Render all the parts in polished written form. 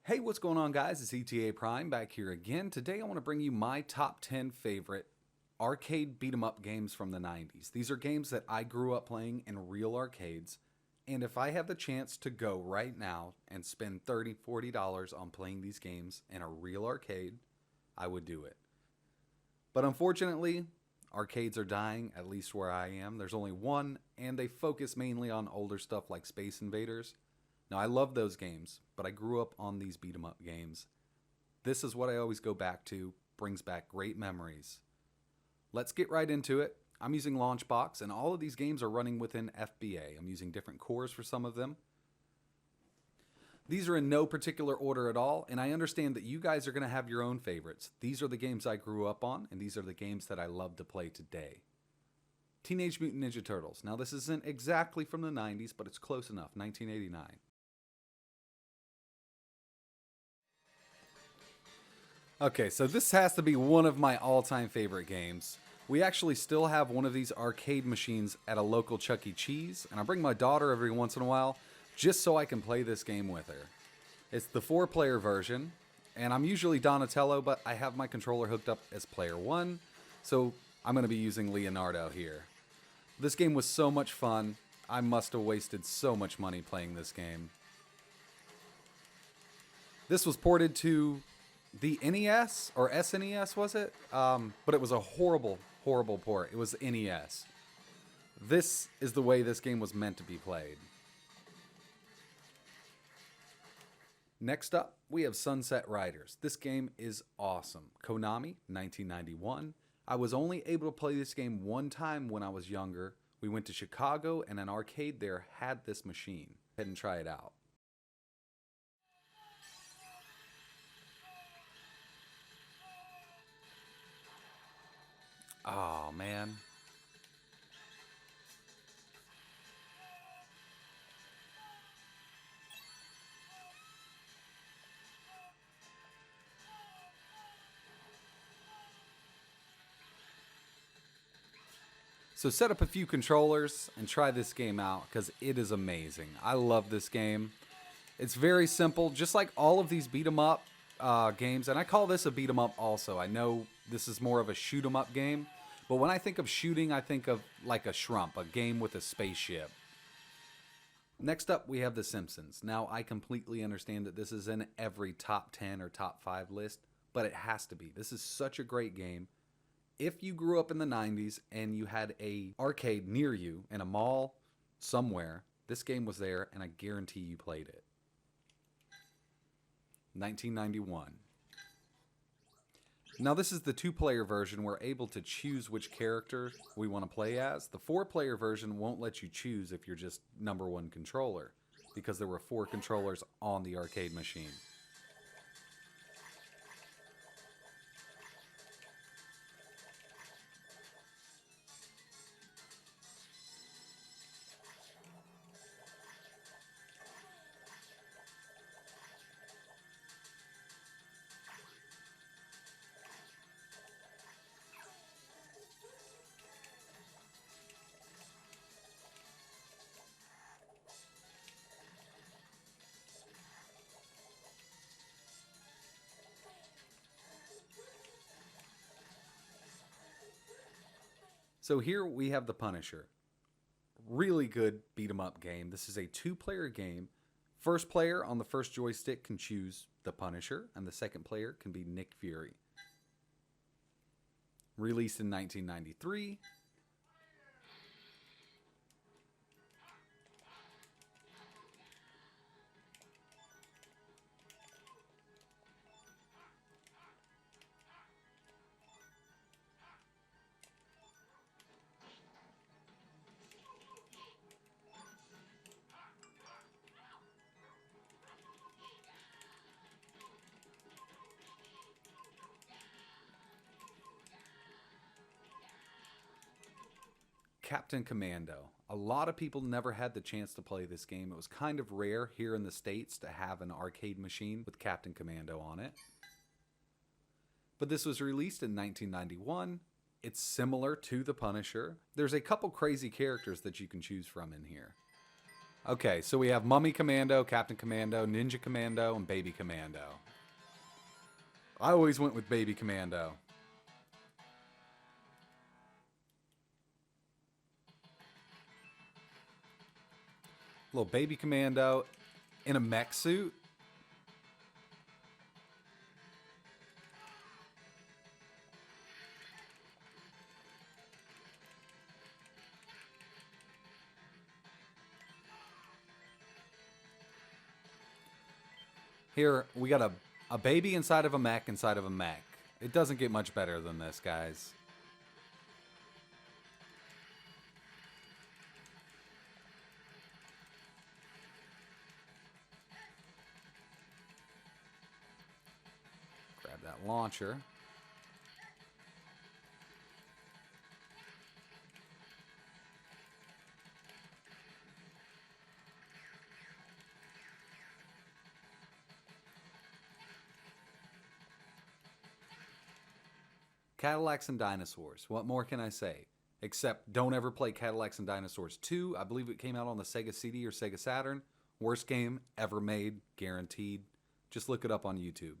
Hey, what's going on, guys? It's ETA Prime back here again. Today I want to bring you my top 10 favorite arcade beat 'em up games from the 90s. These are games that I grew up playing in real arcades, and if I have the chance to go right now and spend $30, $40 on playing these games in a real arcade, I would do it. But unfortunately, arcades are dying, at least where I am. There's only one, and they focus mainly on older stuff like Space Invaders. Now, I love those games, but I grew up on these beat 'em up games. This is what I always go back to, brings back great memories. Let's get right into it. I'm using Launchbox, and all of these games are running within FBA. I'm using different cores for some of them. These are in no particular order at all, and I understand that you guys are going to have your own favorites. These are the games I grew up on, and these are the games that I love to play today. Teenage Mutant Ninja Turtles. Now, this isn't exactly from the 90s, but it's close enough, 1989. Okay, so this has to be one of my all-time favorite games. We actually still have one of these arcade machines at a local Chuck E. Cheese, and I bring my daughter every once in a while just so I can play this game with her. It's the 4-player version, and I'm usually Donatello, but I have my controller hooked up as player 1, so I'm going to be using Leonardo here. This game was so much fun. I must have wasted so much money playing this game. This was ported to the NES, or SNES was it? But it was a horrible, horrible port. It was NES. This is the way this game was meant to be played. Next up, we have Sunset Riders. This game is awesome. Konami, 1991. I was only able to play this game one time when I was younger. We went to Chicago, and an arcade there had this machine. Head and try it out. Oh, man. So set up a few controllers and try this game out because it is amazing. I love this game. It's very simple, just like all of these beat 'em up games, and I call this a beat 'em up also. I know this is more of a shoot 'em up game, but when I think of shooting, I think of like a Shrump, a game with a spaceship. Next up, we have The Simpsons. Now, I completely understand that this is in every top 10 or top 5 list, but it has to be. This is such a great game. If you grew up in the 90s and you had a arcade near you in a mall somewhere, this game was there, and I guarantee you played it. 1991. Now, this is the 2-player version. We're able to choose which character we want to play as. The 4-player version won't let you choose if you're just number 1 controller, because there were 4 controllers on the arcade machine. So here we have The Punisher. Really good beat 'em up game. This is a 2-player game. First player on the first joystick can choose The Punisher, and the second player can be Nick Fury. Released in 1993. Captain Commando. A lot of people never had the chance to play this game. It was kind of rare here in the States to have an arcade machine with Captain Commando on it. But this was released in 1991. It's similar to The Punisher. There's a couple crazy characters that you can choose from in here. Okay, so we have Mummy Commando, Captain Commando, Ninja Commando, and Baby Commando. I always went with Baby Commando. Little Baby Commando in a mech suit. Here, we got a baby inside of a mech inside of a mech. It doesn't get much better than this, guys. Grab that launcher. Cadillacs and dinosaurs. What more can I say? Except don't ever play Cadillacs and Dinosaurs 2. I believe it came out on the Sega CD or Sega Saturn. Worst game ever made, guaranteed. Just look it up on YouTube.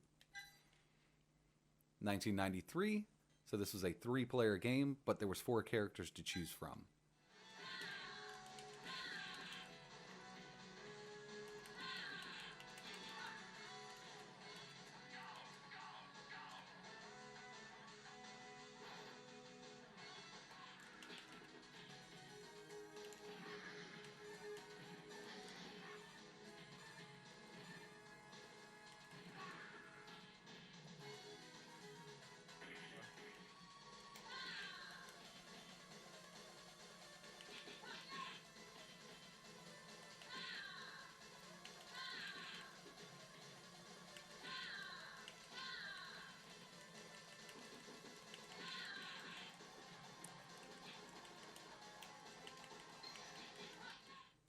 1993. So this was a 3-player game, but there was 4 characters to choose from.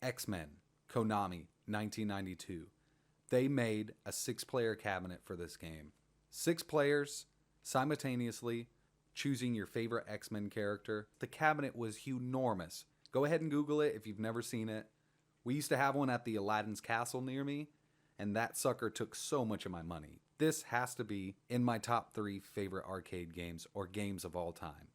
X-Men, Konami, 1992. They made a 6-player cabinet for this game. 6 players, simultaneously choosing your favorite X-Men character. The cabinet was enormous. Go ahead and Google it if you've never seen it. We used to have one at the Aladdin's Castle near me, and that sucker took so much of my money. This has to be in my top 3 favorite arcade games or games of all time.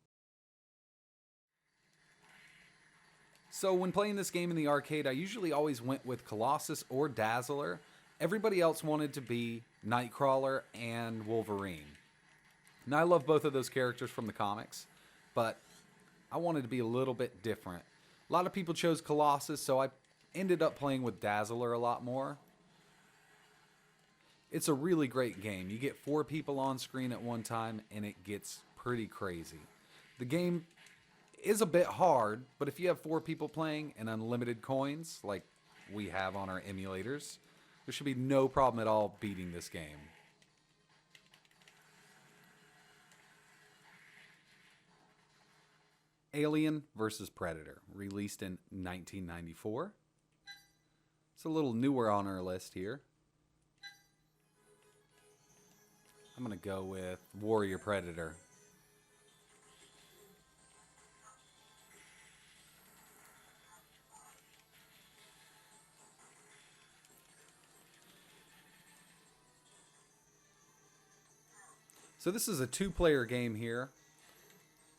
So when playing this game in the arcade, I usually always went with Colossus or Dazzler. Everybody else wanted to be Nightcrawler and Wolverine. Now I love both of those characters from the comics, but I wanted to be a little bit different. A lot of people chose Colossus, so I ended up playing with Dazzler a lot more. It's a really great game. You get 4 people on screen at one time, and it gets pretty crazy. The game is a bit hard, but if you have 4 people playing and unlimited coins like we have on our emulators, there should be no problem at all beating this game. Alien vs. Predator, released in 1994. It's a little newer on our list here. I'm going to go with Warrior Predator. So this is a 2-player game here.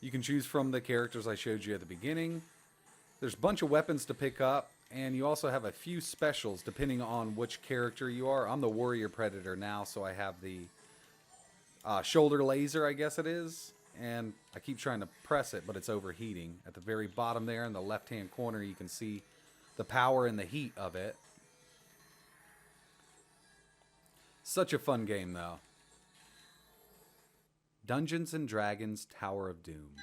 You can choose from the characters I showed you at the beginning. There's a bunch of weapons to pick up, and you also have a few specials depending on which character you are. I'm the Warrior Predator now, so I have the shoulder laser, I guess it is. And I keep trying to press it, but it's overheating. At the very bottom there in the left-hand corner, you can see the power and the heat of it. Such a fun game, though. Dungeons and Dragons Tower of Doom.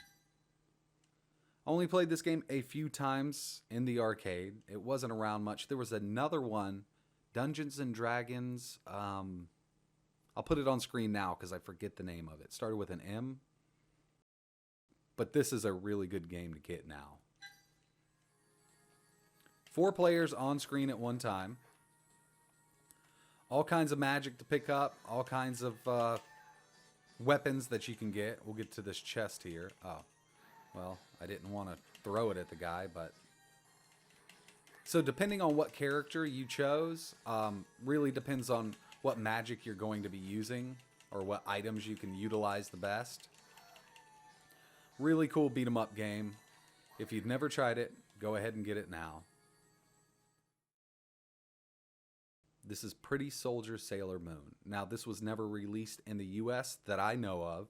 Only played this game a few times in the arcade. It wasn't around much. There was another one, Dungeons and Dragons. I'll put it on screen now because I forget the name of it. It started with an M. But this is a really good game to get now. 4 players on screen at one time. All kinds of magic to pick up. All kinds of weapons that you can get. We'll get to this chest here. Oh, well, I didn't want to throw it at the guy, but So depending on what character you chose, really depends on what magic you're going to be using or what items you can utilize the best. Really cool beat 'em up game. If you've never tried it, go ahead and get it now. This is Pretty Soldier Sailor Moon. Now, this was never released in the US that I know of.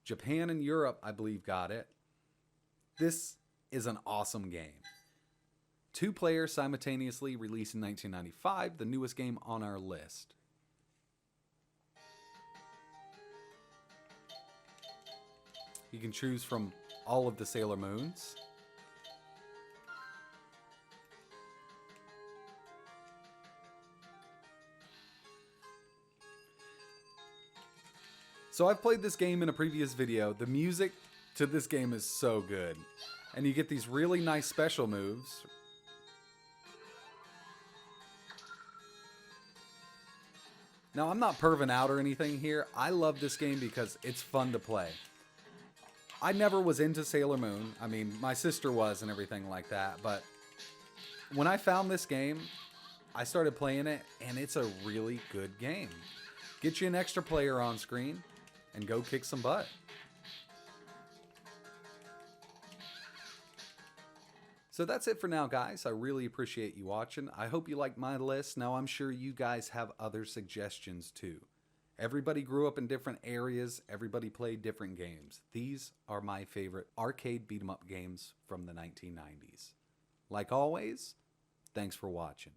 Japan and Europe, I believe, got it. This is an awesome game. 2 players simultaneously released in 1995, the newest game on our list. You can choose from all of the Sailor Moons. So I've played this game in a previous video. The music to this game is so good. And you get these really nice special moves. Now, I'm not perving out or anything here. I love this game because it's fun to play. I never was into Sailor Moon. I mean, my sister was and everything like that. But when I found this game, I started playing it, and it's a really good game. Get you an extra player on screen and go kick some butt. So that's it for now, guys. I really appreciate you watching. I hope you liked my list. Now, I'm sure you guys have other suggestions too. Everybody grew up in different areas. Everybody played different games. These are my favorite arcade beat 'em up games from the 1990s. Like always, thanks for watching.